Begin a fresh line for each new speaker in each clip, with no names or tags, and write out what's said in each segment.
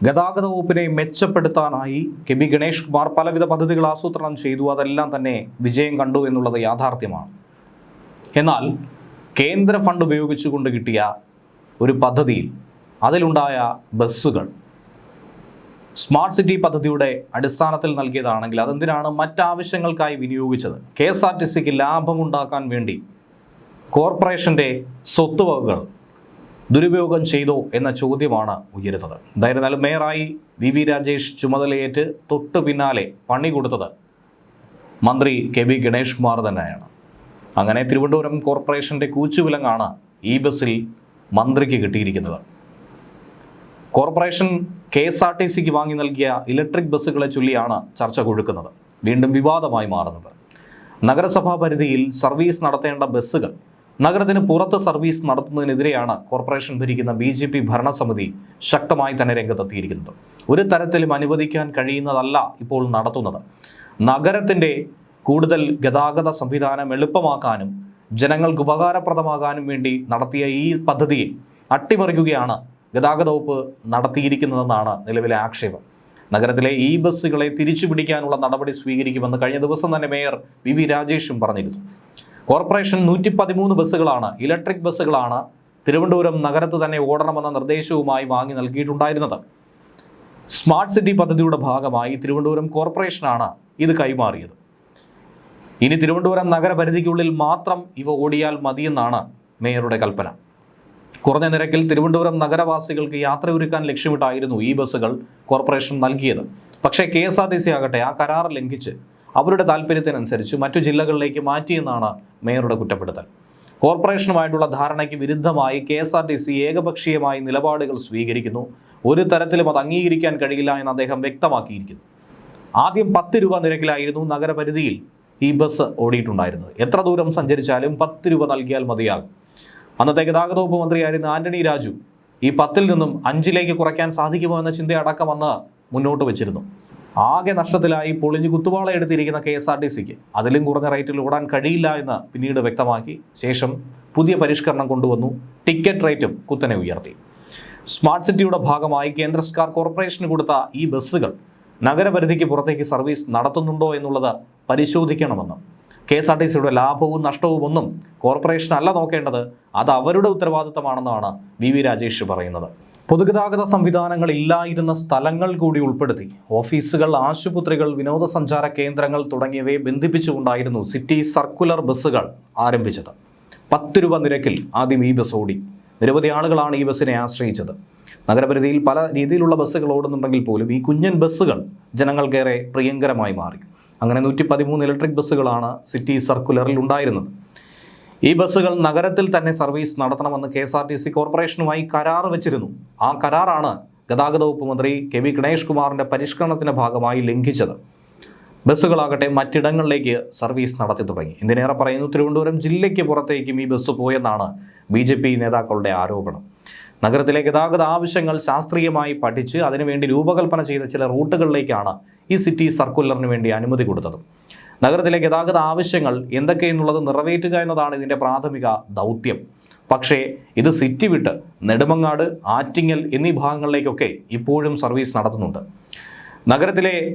ഗതാഗത വകുപ്പിനെ മെച്ചപ്പെടുത്താനായി കെ.ബി. ഗണേഷ് കുമാർ പലവിധ പദ്ധതികൾ ആസൂത്രണം ചെയ്തു. അതെല്ലാം തന്നെ വിജയം കണ്ടു എന്നുള്ളത് യാഥാർത്ഥ്യമാണ്. എന്നാൽ കേന്ദ്ര ഫണ്ട് ഉപയോഗിച്ചുകൊണ്ട് കിട്ടിയ ഒരു പദ്ധതിയിൽ അതിലുണ്ടായ ബസ്സുകൾ സ്മാർട്ട് സിറ്റി പദ്ധതിയുടെ അടിസ്ഥാനത്തിൽ നൽകിയതാണെങ്കിൽ അതെന്തിനാണ് മറ്റാവശ്യങ്ങൾക്കായി വിനിയോഗിച്ചത്? KSRTCക്ക് ലാഭമുണ്ടാക്കാൻ വേണ്ടി കോർപ്പറേഷൻ്റെ സ്വത്തുവകകൾ ദുരുപയോഗം ചെയ്തോ എന്ന ചോദ്യമാണ് ഉയരുന്നത്. എന്തായിരുന്നാലും മേയറായി വി രാജേഷ് ചുമതലയേറ്റ് തൊട്ടു പിന്നാലെ പണി കൊടുത്തത് മന്ത്രി കെ.ബി. ഗണേഷ് കുമാർ തന്നെയാണ്. അങ്ങനെ തിരുവനന്തപുരം കോർപ്പറേഷൻ്റെ കൂച്ചുവിലങ്ങാണ് ഈ ബസ്സിൽ മന്ത്രിക്ക് കിട്ടിയിരിക്കുന്നത്. കോർപ്പറേഷൻ KSRTCക്ക് വാങ്ങി നൽകിയ ഇലക്ട്രിക് ബസ്സുകളെ ചൊല്ലിയാണ് ചർച്ച കൊഴുക്കുന്നത്, വീണ്ടും വിവാദമായി മാറുന്നത്. നഗരസഭാ പരിധിയിൽ സർവീസ് നടത്തേണ്ട ബസ്സുകൾ നഗരത്തിന് പുറത്ത് സർവീസ് നടത്തുന്നതിനെതിരെയാണ് കോർപ്പറേഷൻ ഭരിക്കുന്ന BJP ഭരണസമിതി ശക്തമായി തന്നെ രംഗത്തെത്തിയിരിക്കുന്നത്. ഒരു തരത്തിലും അനുവദിക്കാൻ കഴിയുന്നതല്ല ഇപ്പോൾ നടത്തുന്നത്. നഗരത്തിൻ്റെ കൂടുതൽ ഗതാഗത സംവിധാനം എളുപ്പമാക്കാനും ജനങ്ങൾക്ക് ഉപകാരപ്രദമാകാനും വേണ്ടി നടത്തിയ ഈ പദ്ധതിയെ അട്ടിമറിക്കുകയാണ് ഗതാഗത വകുപ്പ് നടത്തിയിരിക്കുന്നതെന്നാണ് നിലവിലെ ആക്ഷേപം. നഗരത്തിലെ ഈ ബസ്സുകളെ തിരിച്ചു പിടിക്കാനുള്ള നടപടി സ്വീകരിക്കുമെന്ന് കഴിഞ്ഞ ദിവസം തന്നെ മേയർ വി രാജേഷും പറഞ്ഞിരുന്നു. കോർപ്പറേഷൻ 113 ബസ്സുകളാണ്, ഇലക്ട്രിക് ബസ്സുകളാണ് തിരുവനന്തപുരം നഗരത്ത് തന്നെ ഓടണമെന്ന നിർദ്ദേശവുമായി വാങ്ങി നൽകിയിട്ടുണ്ടായിരുന്നത്. സ്മാർട്ട് സിറ്റി പദ്ധതിയുടെ ഭാഗമായി തിരുവനന്തപുരം കോർപ്പറേഷനാണ് ഇത് കൈമാറിയത്. ഇനി തിരുവനന്തപുരം നഗരപരിധിക്കുള്ളിൽ മാത്രം ഇവ ഓടിയാൽ മതിയെന്നാണ് മേയറുടെ കൽപ്പന. കുറഞ്ഞ നിരക്കിൽ തിരുവനന്തപുരം നഗരവാസികൾക്ക് യാത്രയൊരുക്കാൻ ലക്ഷ്യമിട്ടായിരുന്നു ഈ ബസ്സുകൾ കോർപ്പറേഷൻ നൽകിയത്. പക്ഷേ KSRTC ആകട്ടെ ആ കരാർ ലംഘിച്ച് അവരുടെ താല്പര്യത്തിനനുസരിച്ച് മറ്റു ജില്ലകളിലേക്ക് മാറ്റിയെന്നാണ് മേയറുടെ കുറ്റപ്പെടുത്തൽ. കോർപ്പറേഷനുമായിട്ടുള്ള ധാരണയ്ക്ക് വിരുദ്ധമായി KSRTC ഏകപക്ഷീയമായി നിലപാടുകൾ സ്വീകരിക്കുന്നു. ഒരു തരത്തിലും അത് അംഗീകരിക്കാൻ കഴിയില്ല എന്ന് അദ്ദേഹം വ്യക്തമാക്കിയിരിക്കുന്നു. ആദ്യം 10 രൂപ നിരക്കിലായിരുന്നു നഗരപരിധിയിൽ ഈ ബസ് ഓടിയിട്ടുണ്ടായിരുന്നത്. എത്ര ദൂരം സഞ്ചരിച്ചാലും 10 രൂപ നൽകിയാൽ മതിയാകും. അന്നത്തെ ഗതാഗത വകുപ്പ് മന്ത്രിയായിരുന്ന ആന്റണി രാജു ഈ 10-ൽ നിന്നും 5-ലേക്ക് കുറയ്ക്കാൻ സാധിക്കുമോ എന്ന ചിന്തയടക്കം അന്ന് മുന്നോട്ട് വെച്ചിരുന്നു. ആകെ നഷ്ടത്തിലായി പൊളിഞ്ഞു കുത്തുവാള എടുത്തിരിക്കുന്ന KSRTCക്ക് അതിലും കുറഞ്ഞ റേറ്റിൽ ഓടാൻ കഴിയില്ല എന്ന് പിന്നീട് വ്യക്തമാക്കി. ശേഷം പുതിയ പരിഷ്കരണം കൊണ്ടുവന്നു. ടിക്കറ്റ് റേറ്റും കുത്തനെ ഉയർത്തി. സ്മാർട്ട് സിറ്റിയുടെ ഭാഗമായി കേന്ദ്ര സർക്കാർ കോർപ്പറേഷന് കൊടുത്ത ഈ ബസ്സുകൾ നഗരപരിധിക്ക് പുറത്തേക്ക് സർവീസ് നടത്തുന്നുണ്ടോ എന്നുള്ളത് പരിശോധിക്കണമെന്ന്. KSRTCയുടെ ലാഭവും നഷ്ടവും ഒന്നും കോർപ്പറേഷൻ അല്ല നോക്കേണ്ടത്, അത് അവരുടെ ഉത്തരവാദിത്തമാണെന്നാണ് വി രാജേഷ് പറയുന്നത്. പൊതുഗതാഗത സംവിധാനങ്ങൾ ഇല്ലായിരുന്ന സ്ഥലങ്ങൾ കൂടി ഉൾപ്പെടുത്തി ഓഫീസുകൾ, ആശുപത്രികൾ, വിനോദസഞ്ചാര കേന്ദ്രങ്ങൾ തുടങ്ങിയവയെ ബന്ധിപ്പിച്ചുകൊണ്ടായിരുന്നു സിറ്റി സർക്കുലർ ബസ്സുകൾ ആരംഭിച്ചത്. 10 രൂപ നിരക്കിൽ ആദ്യം ഈ ബസ് ഓടി. നിരവധി ആളുകളാണ് ഈ ബസ്സിനെ ആശ്രയിച്ചത്. നഗരപരിധിയിൽ പല രീതിയിലുള്ള ബസ്സുകൾ ഓടുന്നുണ്ടെങ്കിൽ പോലും ഈ കുഞ്ഞൻ ബസ്സുകൾ ജനങ്ങൾക്കേറെ പ്രിയങ്കരമായി മാറി. അങ്ങനെ 113 ഇലക്ട്രിക് ബസ്സുകളാണ് സിറ്റി സർക്കുലറിൽ ഉണ്ടായിരുന്നത്. ഈ ബസ്സുകൾ നഗരത്തിൽ തന്നെ സർവീസ് നടത്തണമെന്ന് KSRTC കോർപ്പറേഷനുമായി കരാർ വെച്ചിരുന്നു. ആ കരാറാണ് ഗതാഗത വകുപ്പ് മന്ത്രി കെ.ബി. ഗണേഷ് കുമാറിൻ്റെ പരിഷ്കരണത്തിൻ്റെ ഭാഗമായി ലംഘിച്ചത്. ബസ്സുകളാകട്ടെ മറ്റിടങ്ങളിലേക്ക് സർവീസ് നടത്തി തുടങ്ങി. എന്തിനേറെ പറയുന്നു, തിരുവനന്തപുരം ജില്ലയ്ക്ക് പുറത്തേക്കും ഈ ബസ് പോയെന്നാണ് BJP നേതാക്കളുടെ ആരോപണം. നഗരത്തിലെ ഗതാഗത ആവശ്യങ്ങൾ ശാസ്ത്രീയമായി പഠിച്ച് അതിനുവേണ്ടി രൂപകൽപ്പന ചെയ്ത ചില റൂട്ടുകളിലേക്കാണ് ഈ സിറ്റി സർക്കുലറിന് വേണ്ടി അനുമതി കൊടുത്തത്. നഗരത്തിലെ ഗതാഗത ആവശ്യങ്ങൾ എന്തൊക്കെയെന്നുള്ളത് നിറവേറ്റുക എന്നതാണ് ഇതിൻ്റെ പ്രാഥമിക ദൗത്യം. പക്ഷേ ഇത് സിറ്റി വിട്ട് നെടുമങ്ങാട്, ആറ്റിങ്ങൽ എന്നീ ഭാഗങ്ങളിലേക്കൊക്കെ ഇപ്പോഴും സർവീസ് നടത്തുന്നുണ്ട്.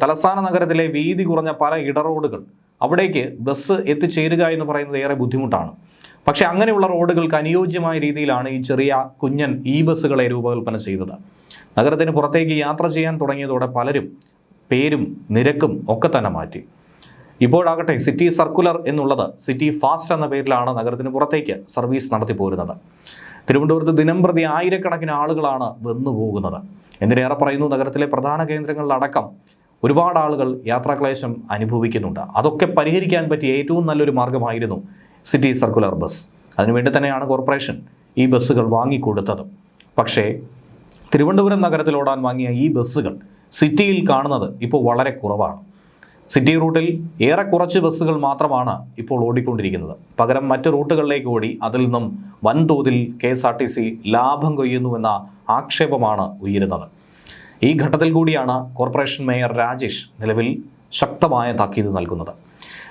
തലസ്ഥാന നഗരത്തിലെ വീതി കുറഞ്ഞ പല ഇടറോഡുകൾ, അവിടേക്ക് ബസ് എത്തിച്ചേരുക എന്ന് പറയുന്നത് ഏറെ ബുദ്ധിമുട്ടാണ്. പക്ഷേ അങ്ങനെയുള്ള റോഡുകൾക്ക് അനുയോജ്യമായ രീതിയിലാണ് ഈ ചെറിയ കുഞ്ഞൻ ഈ ബസ്സുകളെ രൂപകൽപ്പന ചെയ്തത്. നഗരത്തിന് പുറത്തേക്ക് യാത്ര ചെയ്യാൻ തുടങ്ങിയതോടെ പലരും പേരും നിരക്കും ഒക്കെ തന്നെ മാറ്റി. ഇപ്പോഴാകട്ടെ സിറ്റി സർക്കുലർ എന്നുള്ളത് സിറ്റി ഫാസ്റ്റ് എന്ന പേരിലാണ് നഗരത്തിന് പുറത്തേക്ക് സർവീസ് നടത്തി പോരുന്നത്. തിരുവനന്തപുരത്ത് ദിനംപ്രതി ആയിരക്കണക്കിന് ആളുകളാണ് വന്നു പോകുന്നത്. എന്തിനേറെ പറയുന്നു, നഗരത്തിലെ പ്രധാന കേന്ദ്രങ്ങളിലടക്കം ഒരുപാട് ആളുകൾ യാത്രാക്ലേശം അനുഭവിക്കുന്നുണ്ട്. അതൊക്കെ പരിഹരിക്കാൻ പറ്റിയ ഏറ്റവും നല്ലൊരു മാർഗമായിരുന്നു സിറ്റി സർക്കുലർ ബസ്. അതിനുവേണ്ടി തന്നെയാണ് കോർപ്പറേഷൻ ഈ ബസ്സുകൾ വാങ്ങിക്കൊടുത്തത്. പക്ഷേ തിരുവനന്തപുരം നഗരത്തിൽ ഓടാൻ വാങ്ങിയ ഈ ബസ്സുകൾ സിറ്റിയിൽ കാണുന്നത് ഇപ്പോൾ വളരെ കുറവാണ്. സിറ്റി റൂട്ടിൽ ഏറെ കുറച്ച് ബസ്സുകൾ മാത്രമാണ് ഇപ്പോൾ ഓടിക്കൊണ്ടിരിക്കുന്നത്. പകരം മറ്റ് റൂട്ടുകളിലേക്ക് ഓടി അതിൽ നിന്നും വൻതോതിൽ KSRTC ലാഭം കൊയ്യുന്നുവെന്ന ആക്ഷേപമാണ് ഉയരുന്നത്. ഈ ഘട്ടത്തിൽ കൂടിയാണ് കോർപ്പറേഷൻ മേയർ രാജേഷ് നിലവിൽ ശക്തമായ താക്കീത് നൽകുന്നത്.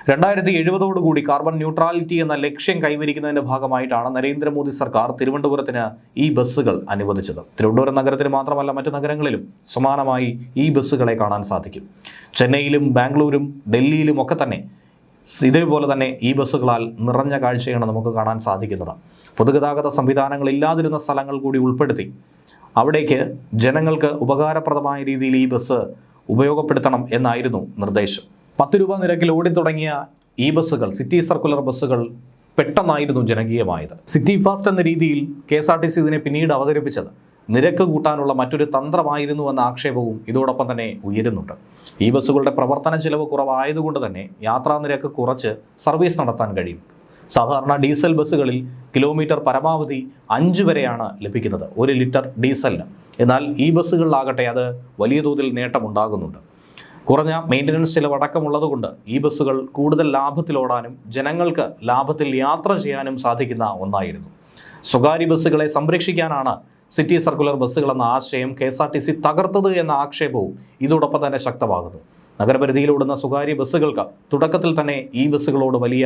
2070 കാർബൺ ന്യൂട്രാലിറ്റി എന്ന ലക്ഷ്യം കൈവരിക്കുന്നതിന്റെ ഭാഗമായിട്ടാണ് നരേന്ദ്രമോദി സർക്കാർ തിരുവനന്തപുരത്തിന് ഈ ബസ്സുകൾ അനുവദിച്ചത്. തിരുവനന്തപുരം നഗരത്തിന് മാത്രമല്ല മറ്റു നഗരങ്ങളിലും സമാനമായി ഈ ബസ്സുകളെ കാണാൻ സാധിക്കും. ചെന്നൈയിലും ബാംഗ്ലൂരും ഡൽഹിയിലും ഒക്കെ തന്നെ ഇതേപോലെ തന്നെ ഈ ബസ്സുകളാൽ നിറഞ്ഞ കാഴ്ചയാണ് നമുക്ക് കാണാൻ സാധിക്കുന്നത്. പൊതുഗതാഗത സംവിധാനങ്ങൾ ഇല്ലാതിരുന്ന സ്ഥലങ്ങൾ കൂടി ഉൾപ്പെടുത്തി അവിടേക്ക് ജനങ്ങൾക്ക് ഉപകാരപ്രദമായ രീതിയിൽ ഈ ബസ് ഉപയോഗപ്പെടുത്തണം എന്നായിരുന്നു നിർദ്ദേശം. 10 രൂപ നിരക്കിൽ ഓടിത്തുടങ്ങിയ ഈ ബസ്സുകൾ, സിറ്റി സർക്കുലർ ബസ്സുകൾ പെട്ടെന്നായിരുന്നു ജനകീയമായത്. സിറ്റി ഫാസ്റ്റ് എന്ന രീതിയിൽ KSRTC ഇതിനെ പിന്നീട് അവതരിപ്പിച്ചത് നിരക്ക് കൂട്ടാനുള്ള മറ്റൊരു തന്ത്രമായിരുന്നു എന്ന ആക്ഷേപവും ഇതോടൊപ്പം തന്നെ ഉയരുന്നുണ്ട്. ഈ ബസ്സുകളുടെ പ്രവർത്തന ചിലവ് കുറവായതുകൊണ്ട് തന്നെ യാത്രാ നിരക്ക് കുറച്ച് സർവീസ് നടത്താൻ കഴിയും. സാധാരണ ഡീസൽ ബസ്സുകളിൽ കിലോമീറ്റർ പരമാവധി 5 വരെയാണ് ലഭിക്കുന്നത് 1 ലിറ്റർ ഡീസലിന്. എന്നാൽ ഈ ബസ്സുകളിലാകട്ടെ അത് വലിയ തോതിൽ നേട്ടമുണ്ടാകുന്നുണ്ട്. കുറഞ്ഞ മെയിൻ്റനൻസ് ചിലവടക്കമുള്ളതുകൊണ്ട് ഈ ബസ്സുകൾ കൂടുതൽ ലാഭത്തിലോടാനും ജനങ്ങൾക്ക് ലാഭത്തിൽ യാത്ര ചെയ്യാനും സാധിക്കുന്ന ഒന്നായിരുന്നു. സ്വകാര്യ ബസ്സുകളെ സംരക്ഷിക്കാനാണ് സിറ്റി സർക്കുലർ ബസ്സുകൾ എന്ന ആശയം KSRTC തകർത്തത് എന്ന ആക്ഷേപവും ഇതോടൊപ്പം തന്നെ ശക്തമാകുന്നു. നഗരപരിധിയിലോടുന്ന സ്വകാര്യ ബസ്സുകൾക്ക് തുടക്കത്തിൽ തന്നെ ഈ ബസ്സുകളോട് വലിയ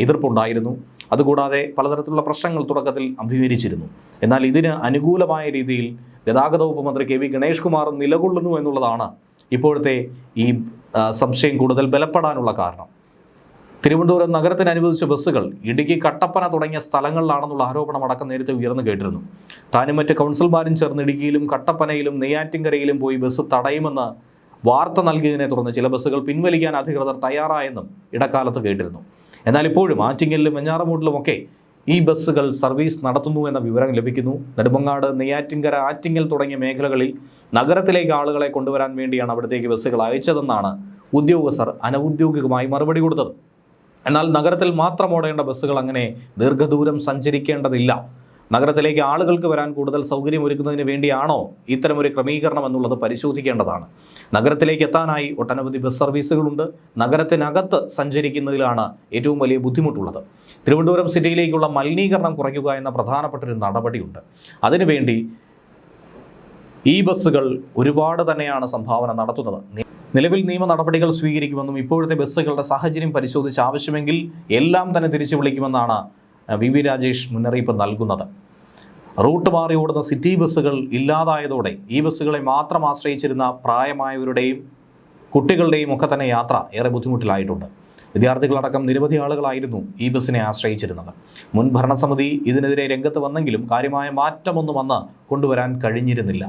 എതിർപ്പുണ്ടായിരുന്നു. അതുകൂടാതെ പലതരത്തിലുള്ള പ്രശ്നങ്ങൾ തുടക്കത്തിൽ അഭിമുഖീകരിച്ചിരുന്നു. എന്നാൽ ഇതിന് അനുകൂലമായ രീതിയിൽ ഗതാഗത വകുപ്പ് മന്ത്രി KV ഗണേഷ് കുമാർ നിലകൊള്ളുന്നു എന്നുള്ളതാണ് ഇപ്പോഴത്തെ ഈ സംശയം കൂടുതൽ ബലപ്പെടാനുള്ള കാരണം. തിരുവനന്തപുരം നഗരത്തിന് അനുവദിച്ച ബസ്സുകൾ ഇടുക്കി, കട്ടപ്പന തുടങ്ങിയ സ്ഥലങ്ങളിലാണെന്നുള്ള ആരോപണം അടക്കം നേരത്തെ ഉയർന്നു കേട്ടിരുന്നു. താനും മറ്റ് കൗൺസിൽമാരും ചേർന്ന് ഇടുക്കിയിലും കട്ടപ്പനയിലും നെയ്യാറ്റിൻകരയിലും പോയി ബസ് തടയുമെന്ന് വാർത്ത നൽകിയതിനെ തുടർന്ന് ചില ബസ്സുകൾ പിൻവലിക്കാൻ അധികൃതർ തയ്യാറായെന്നും ഇടക്കാലത്ത് കേട്ടിരുന്നു. എന്നാൽ ഇപ്പോഴും ആറ്റിങ്ങലിലും വെഞ്ഞാറമൂട്ടിലുമൊക്കെ ഈ ബസ്സുകൾ സർവീസ് നടത്തുന്നു എന്ന വിവരം ലഭിക്കുന്നു. നെടുമങ്ങാട്, നെയ്യാറ്റിൻകര, ആറ്റിങ്ങൽ തുടങ്ങിയ മേഖലകളിൽ നഗരത്തിലേക്ക് ആളുകളെ കൊണ്ടുവരാൻ വേണ്ടിയാണ് അവിടത്തേക്ക് ബസ്സുകൾ അയച്ചതെന്നാണ് ഉദ്യോഗസ്ഥർ അനൗദ്യോഗികമായി മറുപടി കൊടുത്തത്. എന്നാൽ നഗരത്തിൽ മാത്രം ഓടേണ്ട ബസ്സുകൾ അങ്ങനെ ദീർഘദൂരം സഞ്ചരിക്കേണ്ടതില്ല. നഗരത്തിലേക്ക് ആളുകൾക്ക് വരാൻ കൂടുതൽ സൗകര്യമൊരുക്കുന്നതിന് വേണ്ടിയാണോ ഇത്തരമൊരു ക്രമീകരണം എന്നുള്ളത് പരിശോധിക്കേണ്ടതാണ്. നഗരത്തിലേക്ക് എത്താനായി ഒട്ടനവധി ബസ് സർവീസുകളുണ്ട്. നഗരത്തിനകത്ത് സഞ്ചരിക്കുന്നതിലാണ് ഏറ്റവും വലിയ ബുദ്ധിമുട്ടുള്ളത്. തിരുവനന്തപുരം സിറ്റിയിലേക്കുള്ള മലിനീകരണം കുറയ്ക്കുക എന്ന പ്രധാനപ്പെട്ടൊരു നടപടിയുണ്ട്. അതിനുവേണ്ടി ഈ ബസ്സുകൾ ഒരുപാട് തന്നെയാണ് സംഭാവന നടത്തുന്നത്. നിലവിൽ നിയമ നടപടികൾ സ്വീകരിക്കുമെന്നും ഇപ്പോഴത്തെ ബസ്സുകളുടെ സാഹചര്യം പരിശോധിച്ച് ആവശ്യമെങ്കിൽ എല്ലാം തന്നെ തിരിച്ചു വിളിക്കുമെന്നാണ് VV രാജേഷ് മുന്നറിയിപ്പ് നൽകുന്നത്. റൂട്ട് മാറി ഓടുന്ന സിറ്റി ബസ്സുകൾ ഇല്ലാതായതോടെ ഈ ബസ്സുകളെ മാത്രം ആശ്രയിച്ചിരുന്ന പ്രായമായവരുടെയും കുട്ടികളുടെയും ഒക്കെ തന്നെ യാത്ര ഏറെ ബുദ്ധിമുട്ടിലായിട്ടുണ്ട്. വിദ്യാർത്ഥികളടക്കം നിരവധി ആളുകളായിരുന്നു ഈ ബസ്സിനെ ആശ്രയിച്ചിരുന്നത്. മുൻ ഭരണസമിതി ഇതിനെതിരെ രംഗത്ത് വന്നെങ്കിലും കാര്യമായ മാറ്റമൊന്നും അന്ന് കൊണ്ടുവരാൻ കഴിഞ്ഞിരുന്നില്ല.